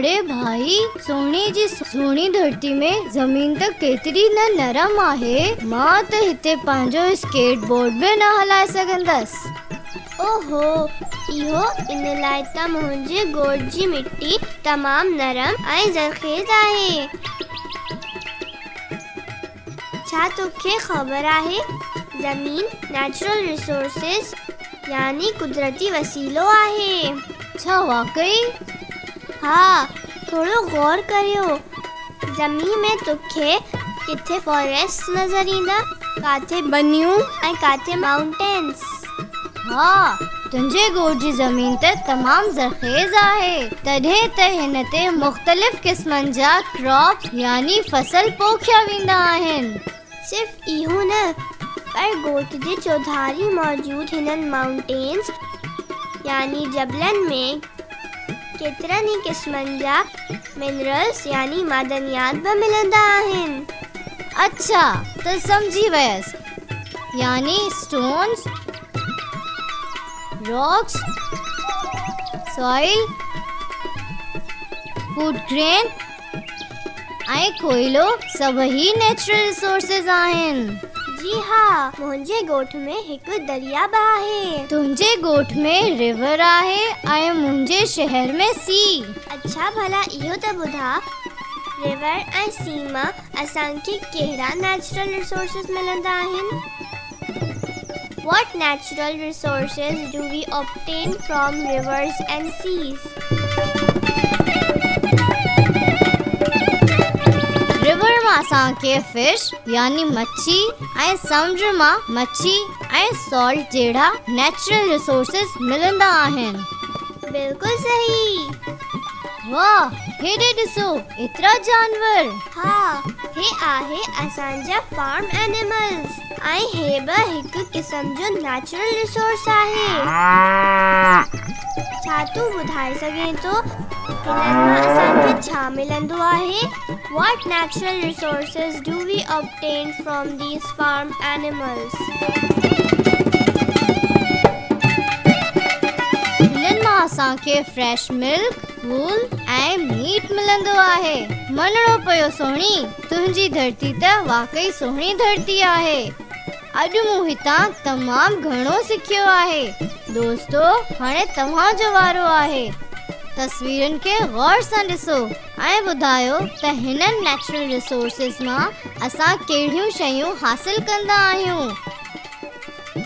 अड़े भाई, सोनी जी सोनी धरती में ज़मीन तक केतिरी न नरम आहे। मां त हिते पंहिंजो स्केट बोर्ड बि न हलाए सघंदसि। ओहो, इहो इन लाइ त मुंहिंजे गोठ जी मिट्टी तमामु नरम ऐं ज़रख़ेज़ आहे। छा तोखे ख़बर आहे, ज़मीन नेचुरल रिसोर्सिस यानी कुदरती वसीलो आहे। छा वाकई? हा, थोरो गौर करियो। ज़मीन में तोखे किथे फॉरेस्ट नज़र ईंदा, काथे बनियूं ऐं काथे माउंटेन्स। हा, तुंहिंजे गोठ जी ज़मीन त तमामु ज़रख़ेज़ आहे, तॾहिं त हिन ते मुख़्तलिफ़ क़िस्मनि जा क्रॉप्स यानी फसल पोखिया वेंदा आहिनि। सिर्फ़ इहो न, पर गोठ जे चौधारी मौजूद हिननि माउंटेन्स यानी जबलनि में केतिरनि ई क़िस्मनि जा मिनरल्स यानी मादनियात बि मिलंदा आहिनि। अच्छा, त समझी वयसि। यानी stones, rocks, soil, food grain ऐं कोयलो सभई नेचुरल रिसोर्सिस आहिनि। जी हा, मुंहिंजे गोठ में हिकु दरिया बि आहे। तुंहिंजे गोठ में रिवर आहे ऐं मुंहिंजे शहर में सी। अच्छा भला इहो त ॿुधा, रिवर ऐं सी मां असांखे कहिड़ा नेचुरल रिसोर्सिस मिलंदा आहिनि? What natural resources do we obtain from rivers and seas? River मां असांखे फिश यानी मच्छी ऐं समुंड मां मच्छी ऐं सॉल्ट जहिड़ा नेचुरल रिसोर्सिस मिलंदा आहिनि। बिल्कुलु सही। वाह, हेॾे ॾिसो, एतिरा जानवर। हा, हे आहे असांजा फार्म एनिमल्स ऐं हे बि हिकु क़िस्म जो नेचुरल रिसोर्स आहे। छा तूं ॿुधाए सघे थो हिननि मां असांखे छा मिलंदो आहे? What natural resources do we obtain from these farm animals? हिननि मां असांखे फ्रेश मिल्क, वूल ऐं मीट मिलंदो आहे। मञणो पियो सोणी, तुंहिंजी धरती त वाकई सुहिणी धरती आहे। अॼु मूं हितां तमामु घणो सिखियो आहे। दोस्तो, हाणे तव्हांजो वारो आहे। तस्वीरनि खे गौर सां ॾिसो ऐं ॿुधायो त हिननि नेचुरल रिसोर्सिस मां असां कहिड़ियूं शयूं हासिल कंदा आहियूं।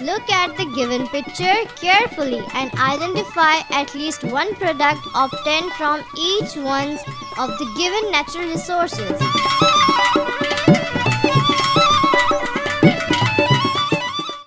Look at the given picture carefully and identify at least one product obtained from each one of the given natural resources.